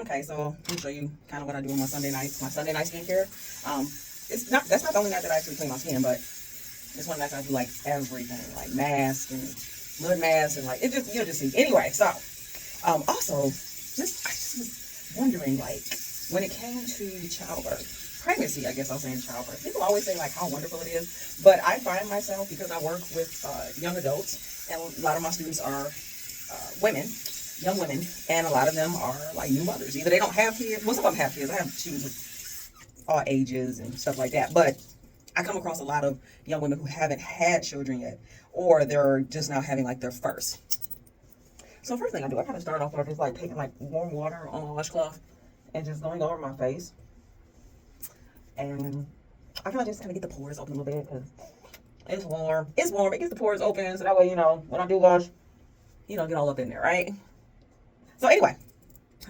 Okay, so let me show you kind of what I do on my Sunday nights. My Sunday night skincare. That's not the only night that I actually clean my skin, but it's one night that I do like everything, like mask and mud mask and like it just you'll just see. Anyway, so also just I just was wondering like when it came to childbirth, pregnancy, I guess I'll say in childbirth. People always say like how wonderful it is, but I find myself because I work with young adults and a lot of my students are women, young women, and a lot of them are like new mothers. Either they don't have kids, well, some of them have kids. I have students of all ages and stuff like that, but I come across a lot of young women who haven't had children yet, or they're just now having like their first. So first thing I do, I kind of start off by just like taking like warm water on a washcloth and just going over my face, and I feel like just kind of get the pores open a little bit because it's warm. It's warm. It gets the pores open, so that way when I do wash, get all up in there, right? So anyway,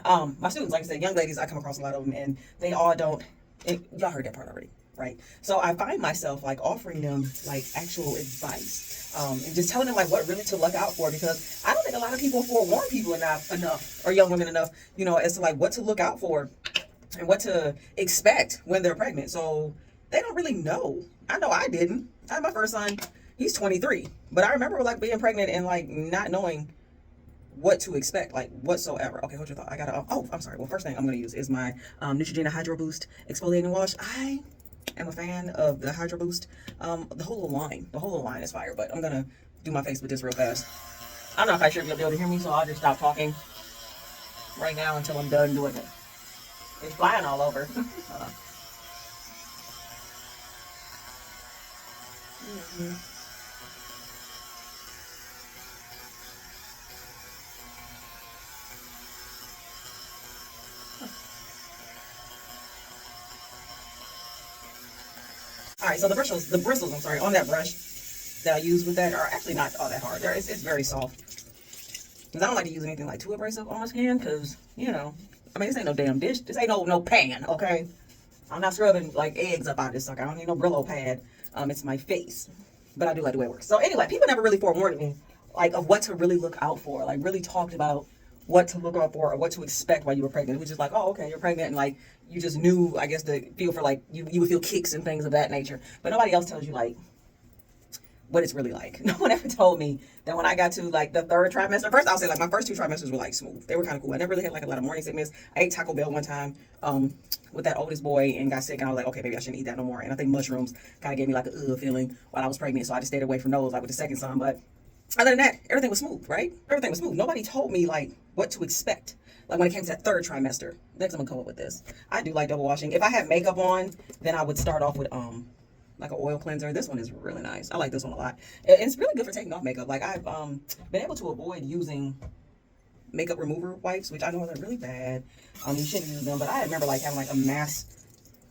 my students, like I said, young ladies, I come across a lot of them, and they all don't. Y'all heard that part already, right? So I find myself like offering them like actual advice, and just telling them like what really to look out for because I don't think a lot of people forewarn people enough, or young women enough, as to like what to look out for and what to expect when they're pregnant. So they don't really know. I know I didn't. I had my first son. He's 23, but I remember like being pregnant and like not knowing what to expect, like whatsoever. Okay, hold your thought. I gotta. Oh, I'm sorry. Well, first thing I'm gonna use is my Neutrogena Hydro Boost exfoliating wash. I am a fan of the Hydro Boost. The whole line, is fire. But I'm gonna do my face with this real fast. I'm not quite sure if you'll be able to hear me, so I'll just stop talking right now until I'm done doing it. It's flying all over. Mhm. All right, so the bristles, I'm sorry, on that brush that I use with that are actually not all that hard. It's very soft. Because I don't like to use anything like too abrasive on my skin because, I mean, this ain't no damn dish. This ain't no pan, okay? I'm not scrubbing like eggs up out of this sucker. I don't need no Brillo pad. It's my face. But I do like the way it works. So anyway, people never really forewarned me like of what to really look out for. Like really talked about what to look out for or what to expect while you were pregnant. It was just like, oh, okay, you're pregnant, and like you just knew, I guess, the feel for like you would feel kicks and things of that nature. But nobody else tells you like what it's really like. No one ever told me that when I got to like the third trimester. First, I'll say like my first two trimesters were like smooth. They were kind of cool. I never really had like a lot of morning sickness. I ate Taco Bell one time with that oldest boy and got sick, and I was like, okay, maybe I shouldn't eat that no more. And I think mushrooms kind of gave me like a feeling while I was pregnant, so I just stayed away from those like with the second son. But other than that, everything was smooth, right? Everything was smooth. Nobody told me like what to expect. Like when it came to that third trimester. Next, I'm gonna come up with this. I do like double washing. If I have makeup on, then I would start off with like an oil cleanser. This one is really nice. I like this one a lot. It's really good for taking off makeup. Like I've been able to avoid using makeup remover wipes, which I know they're really bad. You shouldn't use them, but I remember like having like a mass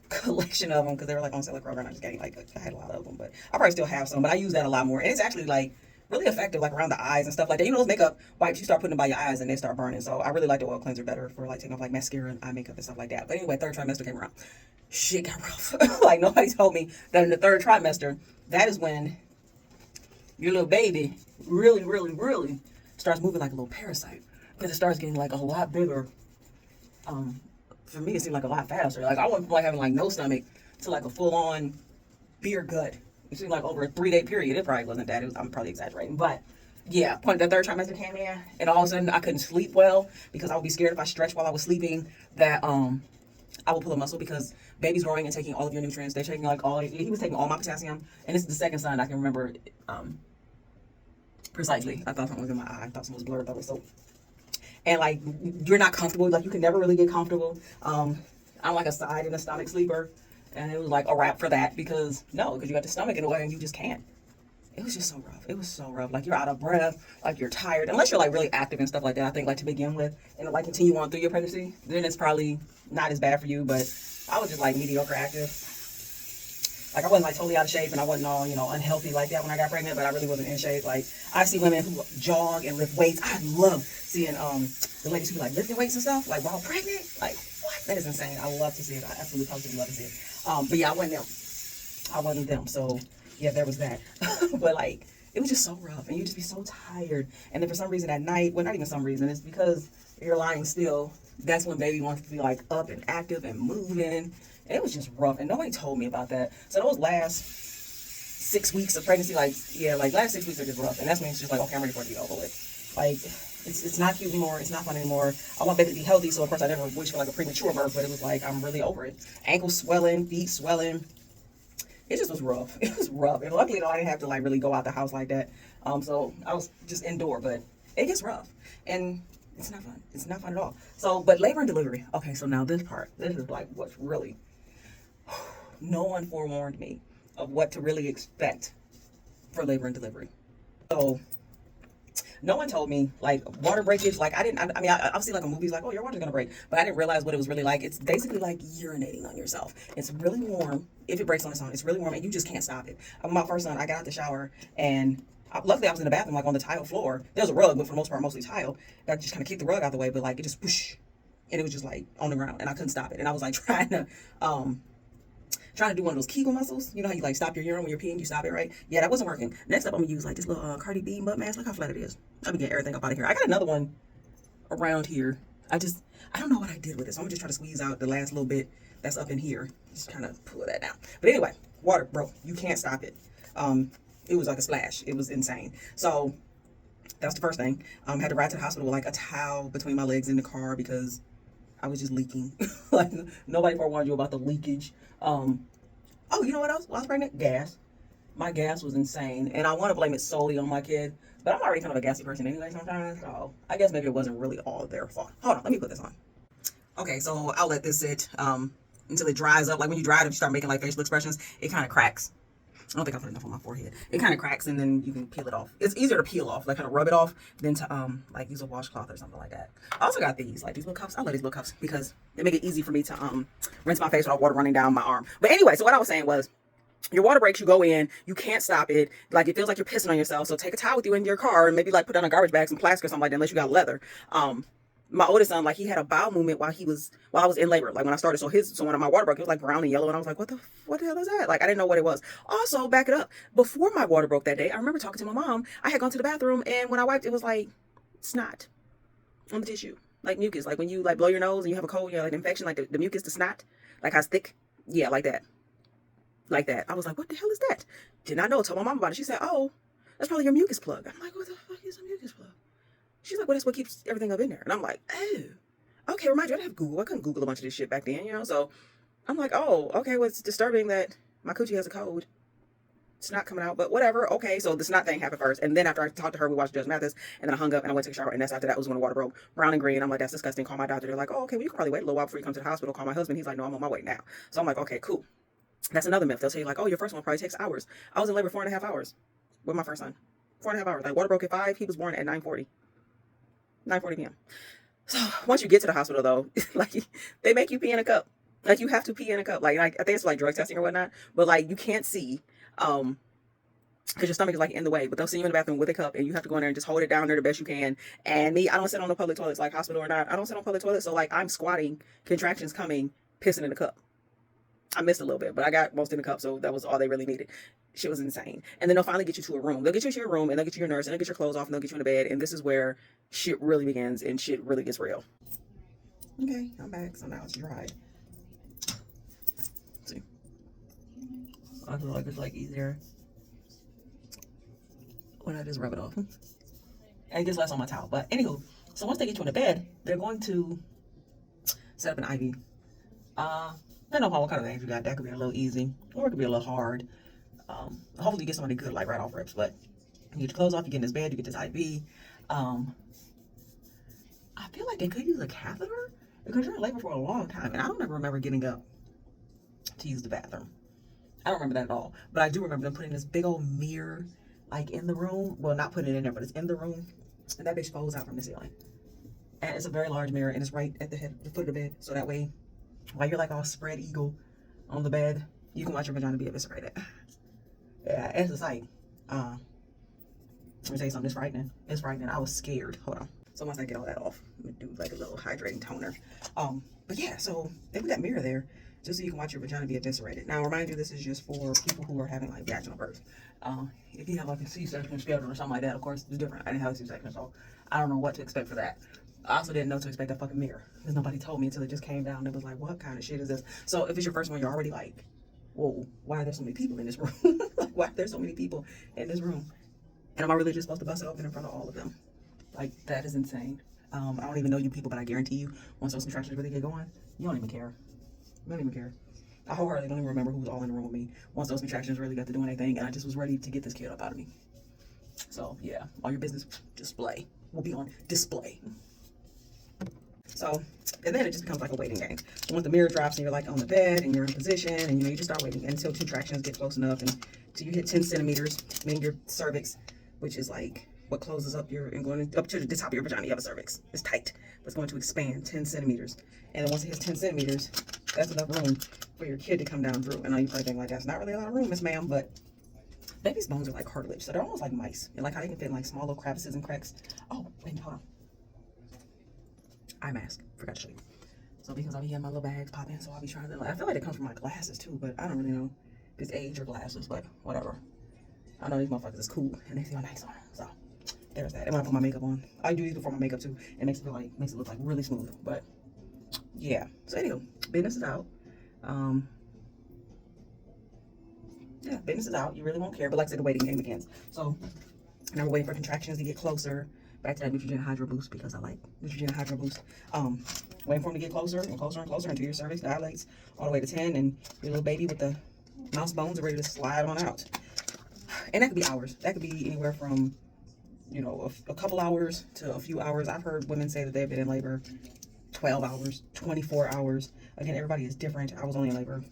collection of them because they were like on sale at Kroger, and I just getting like I had a lot of them, but I probably still have some. But I use that a lot more, and it's actually like really effective, like around the eyes and stuff like that. Those makeup wipes you start putting them by your eyes and they start burning. So I really like the oil cleanser better for like taking off like mascara and eye makeup and stuff like that. But anyway, third trimester came around. Shit got rough. Like nobody told me that in the third trimester, that is when your little baby really, really, really starts moving like a little parasite because it starts getting like a lot bigger. Um, for me, it seemed like a lot faster. Like I went from like having like no stomach to like a full on beer gut. It seemed like over a 3-day period. It probably wasn't that. I'm probably exaggerating, but yeah, point the third trimester came in, and all of a sudden I couldn't sleep well because I would be scared if I stretched while I was sleeping that I will pull a muscle because baby's growing and taking all of your nutrients. They're taking like all. He was taking all my potassium, and this is the second son I can remember precisely. I thought something was in my eye. I thought something was blurred. That was so. And like you're not comfortable. Like you can never really get comfortable. I'm like a side and a stomach sleeper, and it was like a wrap for that because you got the stomach in the way and you just can't. It was just so rough. It was so rough. Like you're out of breath, like you're tired. Unless you're like really active and stuff like that. I think like to begin with and like continue on through your pregnancy, then it's probably not as bad for you. But I was just like mediocre active. Like I wasn't like totally out of shape and I wasn't all, unhealthy like that when I got pregnant, but I really wasn't in shape. Like I see women who jog and lift weights. I love seeing the ladies who like lifting weights and stuff, like while pregnant. Like what? That is insane. I love to see it. I absolutely positively love to see it. But yeah, I wasn't them. I wasn't them. So yeah, there was that. But like it was just so rough and you'd just be so tired. And then for some reason at night, well not even some reason, it's because you're lying still That's when baby wants to be like up and active and moving. It was just rough, and nobody told me about that. So those last 6 weeks of pregnancy, like, yeah, like last 6 weeks are just rough, and that's when it's just like, okay, I'm ready for it to be over with. Like, it's not cute anymore. It's not fun anymore. I want baby to be healthy, so of course I never wished for like a premature birth, but it was like I'm really over it. Ankles swelling, feet swelling. It just was rough. It was rough, and luckily though I didn't have to like really go out the house like that. So I was just indoor, but it gets rough, and it's not fun. It's not fun at all. So, but labor and delivery. Okay, so now this part. This is like what's really. No one forewarned me of what to really expect for labor and delivery. So no one told me like water breakage. Like I mean, I've seen like a movies like, oh, your water's gonna break, but I didn't realize what it was really like. It's basically like urinating on yourself. It's really warm. If it breaks on its own, it's really warm, and you just can't stop it. My first son, I got out the shower, and luckily I was in the bathroom, like on the tile floor. There's a rug, but for the most part, mostly tile. I just kind of kicked the rug out the way, but like it just whoosh, and it was just like on the ground, and I couldn't stop it. And I was like trying to do one of those Kegel muscles. You know how you like stop your urine when you're peeing, you stop it, right? Yeah, that wasn't working. Next up, I'm gonna use like this little Cardi B butt mask. Look how flat it is. Let me get everything up out of here. I got another one around here. I don't know what I did with it. So I'm gonna just try to squeeze out the last little bit that's up in here. Just kind of pull that down. But anyway, water, bro, you can't stop it. It was like a splash. It was insane. So that's the first thing. Had to ride to the hospital with like a towel between my legs in the car because I was just leaking. Like nobody forewarned you about the leakage. Oh, you know what else? While I was pregnant, gas. My gas was insane, and I want to blame it solely on my kid, but I'm already kind of a gassy person anyway sometimes, so I guess maybe it wasn't really all their fault. Hold on, let me put this on. Okay, so I'll let this sit until it dries up. Like when you dry it, if you start making like facial expressions, it kind of cracks. I don't think I put enough on my forehead. It kind of cracks, and then you can peel it off. It's easier to peel off, like kind of rub it off, than to like use a washcloth or something like that. I also got these, like these little cups. I love these little cups because they make it easy for me to rinse my face without water running down my arm. But anyway, so what I was saying was, your water breaks, you go in, you can't stop it. Like it feels like you're pissing on yourself. So take a towel with you in your car and maybe like put down a garbage bag, some plastic or something like that, unless you got leather. My oldest son, like he had a bowel movement while I was in labor, like when I started. So when my water broke, it was like brown and yellow, and I was like, what the hell is that? Like I didn't know what it was. Also, back it up. Before my water broke that day, I remember talking to my mom. I had gone to the bathroom, and when I wiped, it was like snot on the tissue, like mucus. Like when you like blow your nose and you have a cold, you have like an infection, like the mucus, the snot, like how it's thick. Yeah, like that. Like that. I was like, what the hell is that? Did not know. Told my mom about it. She said, oh, that's probably your mucus plug. I'm like, what the fuck is a mucus plug? She's like, well, that's what keeps everything up in there. And I'm like, oh, okay, remind you, I didn't have Google. I couldn't Google a bunch of this shit back then, you know? So I'm like, oh, okay, well, it's disturbing that my coochie has a cold. It's not coming out, but whatever. Okay, so the snot thing happened first. And then after I talked to her, we watched Judge Mathis, and then I hung up and I went to take a shower. And that's after that was when the water broke. Brown and green. I'm like, that's disgusting. Call my doctor. They're like, oh, okay, well, you can probably wait a little while before you come to the hospital. Call my husband. He's like, no, I'm on my way now. So I'm like, okay, cool. That's another myth. They'll tell you like, oh, your first one probably takes hours. I was in labor 4.5 hours with my first son. 4.5 hours. Like water broke at 5. He was born at 9:40 p.m. So once you get to the hospital though, like they make you pee in a cup. Like you have to pee in a cup. Like I think it's like drug testing or whatnot. But like you can't see, because your stomach is like in the way. But they'll send you in the bathroom with a cup, and you have to go in there and just hold it down there the best you can. And me, I don't sit on the public toilets, like hospital or not. I don't sit on public toilets. So like I'm squatting, contractions coming, pissing in the cup. I missed a little bit, but I got most in the cup, so that was all they really needed. Shit was insane. And then they'll finally get you to a room. They'll get you to your room, and they'll get you your nurse, and they'll get your clothes off, and they'll get you in the bed. And this is where shit really begins, and shit really gets real. Okay, I'm back. So now it's dried. Let's see, I feel like it's like easier when I just rub it off. And it gets less on my towel. But anywho, so once they get you in the bed, they're going to set up an IV. Depending on what kind of things you got, that could be a little easy, or it could be a little hard. Hopefully you get somebody good, like right off rips. But you get your clothes off, you get in this bed, you get this IV. I feel like they could use a catheter because you're in labor for a long time, and I don't ever remember getting up to use the bathroom. I don't remember that at all. But I do remember them putting this big old mirror, like in the room. Well, not putting it in there, but it's in the room, and that bitch folds out from the ceiling. And it's a very large mirror, and it's right at the foot of the bed, so that way, while you're like all spread eagle on the bed, you can watch your vagina be eviscerated. Yeah, it's a sight. Let me tell you something, it's frightening. It's frightening. I was scared. Hold on. So once I get all that off, I'm gonna do like a little hydrating toner. But yeah, so they put that mirror there just so you can watch your vagina be eviscerated. Now, remind you, this is just for people who are having like vaginal birth. If you have like a C-section schedule or something like that, of course, it's different. I didn't have a C-section, so I don't know what to expect for that. I also didn't know to expect that fucking mirror because nobody told me until it just came down. It was like, what kind of shit is this? So if it's your first one, you're already like, whoa, why are there so many people in this room? Like, why are there so many people in this room? And am I really just supposed to bust it open in front of all of them? Like, that is insane. I don't even know you people, but I guarantee you, once those contractions really get going, you don't even care. You don't even care. I wholeheartedly don't even remember who was all in the room with me once those contractions really got to doing anything, and I just was ready to get this kid up out of me. So, yeah, all your business display will be on display. So, and then it just becomes like a waiting game. So once the mirror drops and you're like on the bed and you're in position and you just start waiting until contractions get close enough and till you hit 10 centimeters, meaning your cervix, which is like what closes up your, and going up to the top of your vagina, you have a cervix. It's tight, but it's going to expand 10 centimeters. And then once it hits 10 centimeters, that's enough room for your kid to come down through. And I know you probably think like, that's not really a lot of room, Miss Ma'am, but baby's bones are like cartilage, so they're almost like mice. And like how they can fit in like small little crevices and cracks. Oh, wait, hold on. Eye mask, forgot to show you. So because I'll be getting my little bags popping, so I'll be trying to, like, I feel like it comes from my glasses too, but I don't really know if it's age or glasses, but whatever. I know these motherfuckers is cool and they feel nice on them, so there's that. And when I put my makeup on, I do these before my makeup too. It makes it look like really smooth, but yeah. So anyway, business is out. Yeah, business is out. You really won't care, but like I said, the waiting game begins. So now we're waiting for contractions to get closer. Back to that Neutrogena Hydro Boost because I like Neutrogena Hydro Boost. Waiting for them to get closer and closer and closer until your cervix dilates all the way to 10 and your little baby with the mouse bones are ready to slide on out. And that could be hours. That could be anywhere from, you know, a couple hours to a few hours. I've heard women say that they've been in labor 12 hours, 24 hours. Again, everybody is different. I was only in labor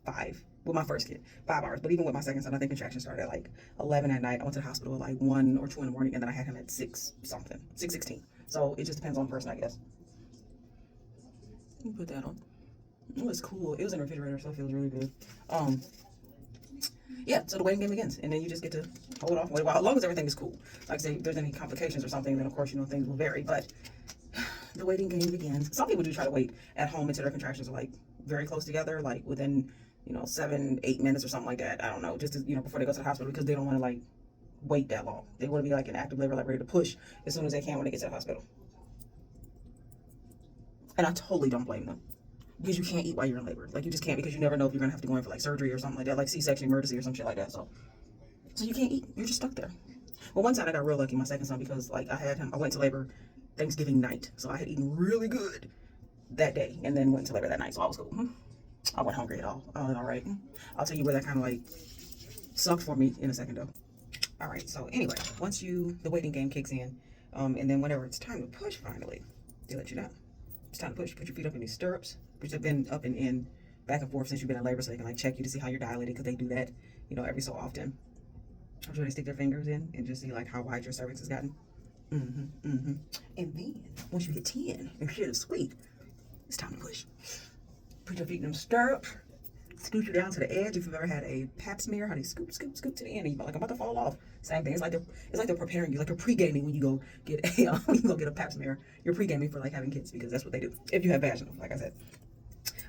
5 with my first kid, 5 hours. But even with my second son, I think contractions started at like 11 at night. I went to the hospital at like 1 or 2 in the morning, and then I had him at 6:16. So it just depends on the person, I guess. Let me put that on. It was cool. It was in the refrigerator, so it feels really good. Yeah, so the waiting game begins, and then you just get to hold off and wait a while, as long as everything is cool. Like I say, if there's any complications or something, then of course, you know, things will vary, but the waiting game begins. Some people do try to wait at home until their contractions are like very close together, like within, you know, 7-8 minutes or something like that. I don't know, just to, you know, before they go to the hospital, because they don't want to like wait that long. They want to be like in active labor, like ready to push as soon as they can when they get to the hospital. And I totally don't blame them. Because you can't eat while you're in labor. Like, you just can't, because you never know if you're going to have to go in for like surgery or something like that, like C-section emergency or some shit like that. So you can't eat. You're just stuck there. Well, one time I got real lucky, my second son, because like I went to labor Thanksgiving night. So I had eaten really good that day and then went to labor that night. So I was cool. I wasn't hungry at all. All right. I'll tell you where that kind of like sucked for me in a second though. All right. So anyway, once the waiting game kicks in, and then whenever it's time to push finally, they let you know. It's time to push. Put your feet up in these stirrups, which have been up and in, back and forth since you've been in labor, so they can like check you to see how you're dilated, because they do that, you know, every so often. I'm sure they stick their fingers in and just see like how wide your cervix has gotten. And then once you hit 10 and shit is sweet, it's time to push. Put your feet in them stirrups, scoot you down to the edge. If you've ever had a pap smear, how they scoop to the end, and you're like, I'm about to fall off. Same thing. It's like they're preparing you, like you're pre-gaming when you go get a pap smear. You're pre-gaming for like having kids, because that's what they do if you have vaginal, like I said.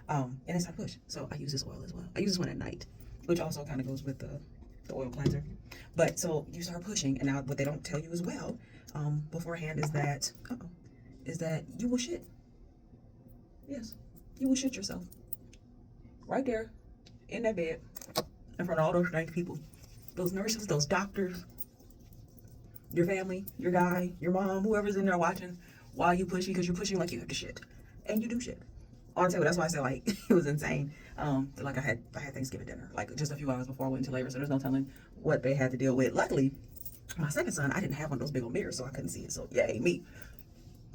And it's time to push. So I use this oil as well. I use this one at night, which also kind of goes with the oil cleanser. But so you start pushing, and now what they don't tell you as well beforehand is that you will shit. Yes, you will shit yourself right there in that bed in front of all those strange people, those nurses, those doctors, your family, your guy, your mom, whoever's in there watching while you pushing, because you're pushing like you have to shit, and you do shit. Honestly, that's why I said like it was insane. Like I had Thanksgiving dinner like just a few hours before I went into labor, so there's no telling what they had to deal with. Luckily, my second son, I didn't have one of those big old mirrors, so I couldn't see it. So yay me.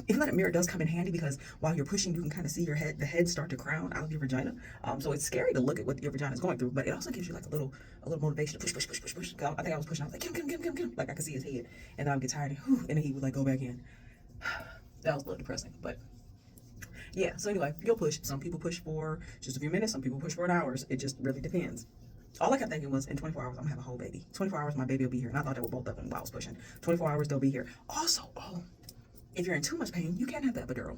Even though that mirror does come in handy, because while you're pushing, you can kind of see the head start to crown out of your vagina. So it's scary to look at what your vagina is going through, but it also gives you like a little motivation to push. I think I was pushing. I was like, get him. Like I could see his head, and then I would get tired, and then he would like go back in. That was a little depressing, but yeah. So anyway, you'll push. Some people push for just a few minutes. Some people push for hours. It just really depends. All I kept thinking was, in 24 hours, I'm gonna have a whole baby. 24 hours, my baby will be here. And I thought they were both of them while I was pushing. 24 hours, they'll be here. Also, if you're in too much pain, you can't have the epidural.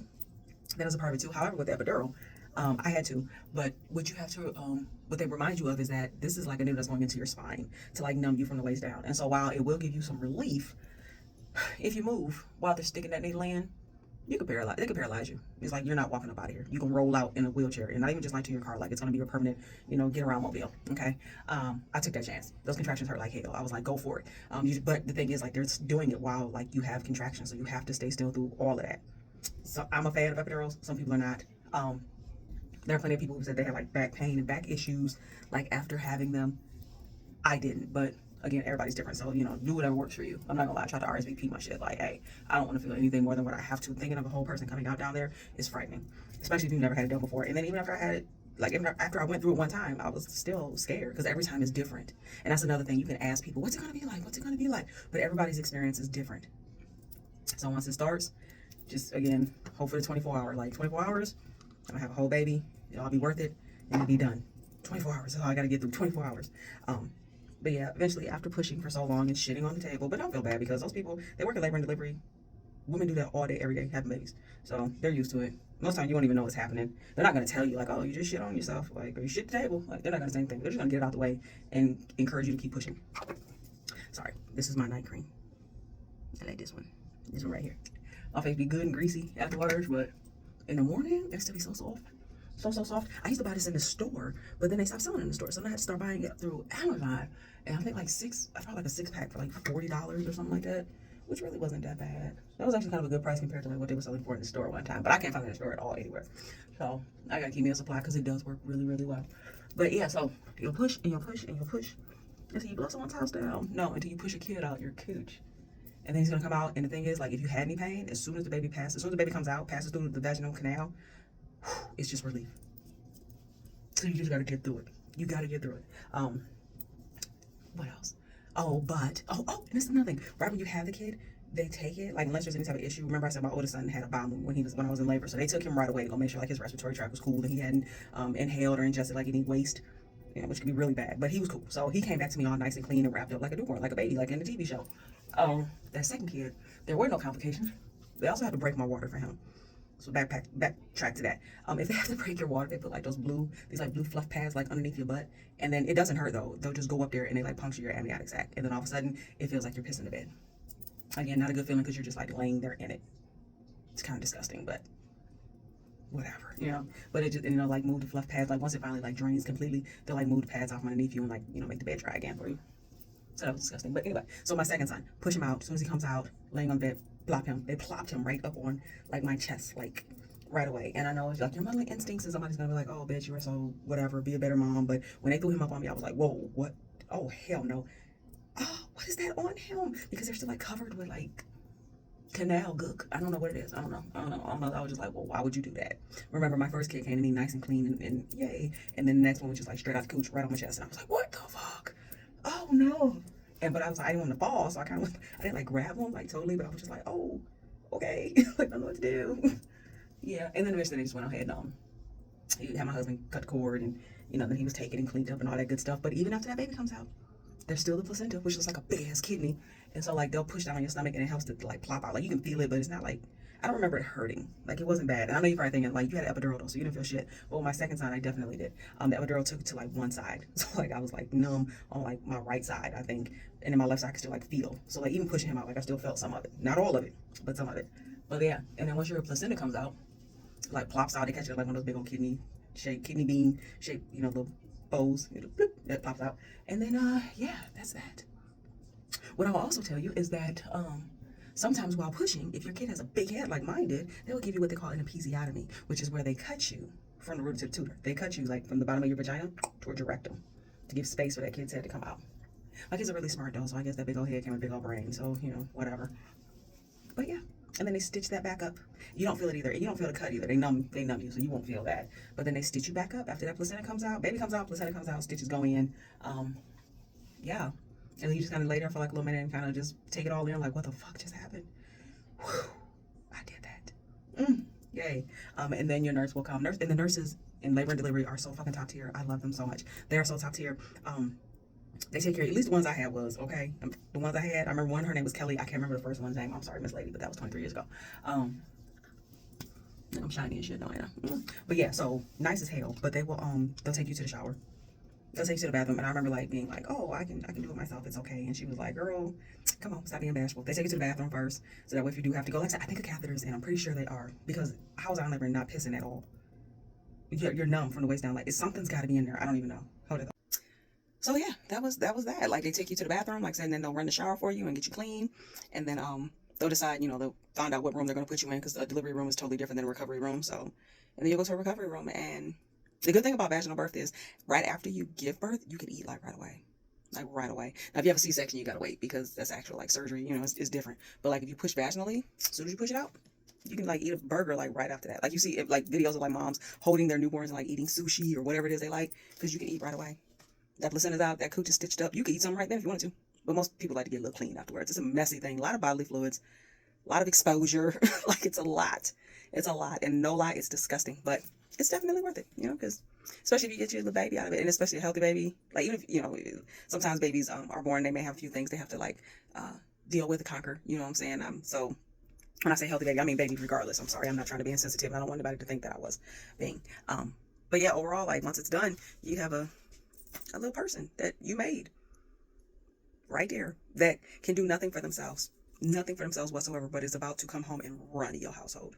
That is a part of it too. However, with the epidural, I had to. But what you have to, what they remind you of is that this is like a needle that's going into your spine to like numb you from the waist down. And so while it will give you some relief, if you move while they're sticking that needle in, you could paralyze. They could paralyze you. It's like you're not walking up out of here. You can roll out in a wheelchair, and not even just like to your car. Like it's gonna be a permanent, get around mobile. Okay. I took that chance. Those contractions hurt like hell. I was like, go for it. But the thing is, like, they're doing it while like you have contractions, so you have to stay still through all of that. So I'm a fan of epidurals. Some people are not. There are plenty of people who said they have like back pain and back issues, like after having them. I didn't, but again, everybody's different. So, do whatever works for you. I'm not gonna lie, I try to RSVP my shit. Like, hey, I don't want to feel anything more than what I have to. Thinking of a whole person coming out down there is frightening, especially if you've never had it done before. And then even after I had it, like even after I went through it one time, I was still scared because every time is different. And that's another thing. You can ask people, what's it gonna be like? What's it gonna be like? But everybody's experience is different. So once it starts, just again, hope for the 24 hour. Like 24 hours, I'm gonna have a whole baby. It'll all be worth it, and it'll be done. 24 hours. That's all I gotta get through. 24 hours. But yeah, eventually after pushing for so long and shitting on the table, but don't feel bad because those people, they work in labor and delivery. Women do that all day, every day, having babies. So they're used to it. Most times you won't even know what's happening. They're not going to tell you like, oh, you just shit on yourself. Like, or you shit the table. Like, they're not going to say anything. They're just going to get it out the way and encourage you to keep pushing. Sorry, this is my night cream. I like this one. This one right here. My face be good and greasy afterwards, but in the morning, it still be so soft. So soft. I used to buy this in the store, but then they stopped selling it in the store. So then I had to start buying it through Amazon. And I think I bought like a 6-pack for like $40 or something like that, which really wasn't that bad. That was actually kind of a good price compared to like what they were selling for in the store one time. But I can't find it in the store at all anywhere. So I gotta keep me a supply because it does work really, really well. But yeah, so you'll push and you'll push and you'll push until you blow someone's house down. No, until you push a kid out your cooch. And then he's gonna come out. And the thing is, like, if you had any pain, as soon as the baby comes out, passes through the vaginal canal, it's just relief. So you just gotta get through it. You gotta get through it. What else? And this is another thing. Right when you have the kid, they take it, like, unless there's any type of issue. Remember I said my oldest son had a bowel movement when I was in labor. So they took him right away to go make sure like his respiratory tract was cool and he hadn't inhaled or ingested like any waste, which could be really bad. But he was cool. So he came back to me all nice and clean and wrapped up like a newborn, like a baby, like in the TV show. That second kid, there were no complications. They also had to break my water for him. So backtrack to that. If they have to break your water, they put like these blue fluff pads like underneath your butt, and then it doesn't hurt though. They'll just go up there and they like puncture your amniotic sac, and then all of a sudden it feels like you're pissing the bed. Again, not a good feeling because you're just like laying there in it. It's kind of disgusting, but whatever, But it just like move the fluff pads. Like once it finally like drains completely, they'll like move the pads off underneath you and like make the bed dry again for you. So that was disgusting. But anyway, so my second son, push him out as soon as he comes out, laying on the bed. They plopped him right up on like my chest, like right away. And I know it's like your motherly instincts and somebody's gonna be like, oh bitch, you are so whatever, be a better mom. But when they threw him up on me, I was like, whoa, what? Oh hell no. Oh, what is that on him? Because they're still like covered with like canal gook. I don't know what it is. I don't know. I was just like, well, why would you do that? Remember, my first kid came to me nice and clean and yay. And then the next one was just like straight out the cooch right on my chest. And I was like, what the fuck? Oh no. But I was like, I didn't want to fall, so I didn't like grab him like totally, but I was just like, oh, okay, like I don't know what to do. Yeah, and then eventually they just went ahead and he had my husband cut the cord, and then he was taken and cleaned up and all that good stuff. But even after that baby comes out, there's still the placenta, which is like a big ass kidney, and so like they'll push down on your stomach and it helps to like plop out. Like you can feel it, but it's not like, I don't remember it hurting. Like it wasn't bad. And I know you're probably thinking like you had an epidural though, so you didn't feel shit. Well, my second son, I definitely did. The epidural took to like one side, so like I was like numb on like my right side, I think, and then my left side I could still like feel. So like even pushing him out, like I still felt some of it, not all of it, but some of it. But yeah, and then once your placenta comes out, like plops out, they catch it like one of those big old kidney bean shaped, little bows, bloop, that pops out, and then yeah, that's that. What I'll also tell you is that sometimes while pushing, if your kid has a big head like mine did, they will give you what they call an episiotomy, which is where they cut you from the root to the tutor. They cut you like from the bottom of your vagina towards your rectum to give space for that kid's head to come out. My kids are really smart though, so I guess that big old head came with a big old brain, so whatever. But yeah, and then they stitch that back up. You don't feel it either. You don't feel the cut either. They numb you, so you won't feel that. But then they stitch you back up after that placenta comes out. Baby comes out, placenta comes out, stitches go in. Yeah. And then you just kind of lay there for like a little minute and kind of just take it all in, like, what the fuck just happened? Whew, I did that. Yay. And then your nurse will come. And the nurses in labor and delivery are so fucking top tier. I love them so much. They are so top tier. They take care of, at least the ones I had was, okay? The ones I had, I remember one, her name was Kelly. I can't remember the first one's name. I'm sorry, Miss Lady, but that was 23 years ago. I'm shiny and shit, don't I? But yeah, so nice as hell. But they will, they'll take you to the shower. they'll take you to the bathroom. And I remember like being like, oh, I can do it myself. It's okay. And she was like, girl, come on, stop being bashful. They take you to the bathroom first, so that way if you do have to go, like I said, I think a catheter is in. I'm pretty sure they are because how was I never not pissing at all? You're numb from the waist down. Like something's got to be in there. I don't even know. Hold it. So yeah, that was that. Like they take you to the bathroom, like I said, and then they'll run the shower for you and get you clean, and then they'll decide, they'll find out what room they're gonna put you in because the delivery room is totally different than a recovery room. So, and then you go to a recovery room, and the good thing about vaginal birth is right after you give birth, you can eat like right away. Like right away. Now, if you have a C-section, you gotta wait because that's actual like surgery. It's different. But like if you push vaginally, as soon as you push it out, you can like eat a burger like right after that. Like you see like videos of like moms holding their newborns and like eating sushi or whatever it is they like because you can eat right away. That placenta's out, that cooch is stitched up. You can eat something right then if you wanted to. But most people like to get a little clean afterwards. It's a messy thing. A lot of bodily fluids, a lot of exposure. Like it's a lot. It's a lot. And no lie, it's disgusting. But it's definitely worth it, because especially if you get your little baby out of it, and especially a healthy baby. Like even if, sometimes babies are born, they may have a few things they have to like deal with, conquer. You know what I'm saying? So when I say healthy baby, I mean baby regardless. I'm sorry. I'm not trying to be insensitive. I don't want anybody to think that I was being. But yeah, overall, like once it's done, you have a little person that you made right there that can do nothing for themselves whatsoever, but is about to come home and run your household.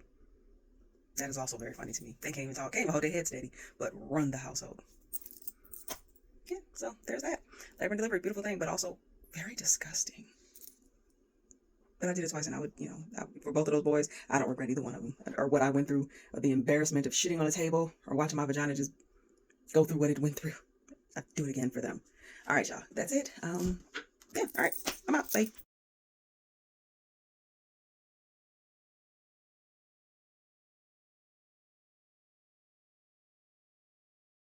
That is also very funny to me. They can't even talk, can't even hold their head steady, but run the household. Yeah, so there's that. Labor and delivery, beautiful thing, but also very disgusting. But I did it twice, and I would, for both of those boys, I don't regret either one of them, or what I went through, or the embarrassment of shitting on a table, or watching my vagina just go through what it went through. I'd do it again for them. All right, y'all. That's it. Yeah. All right. I'm out. Bye.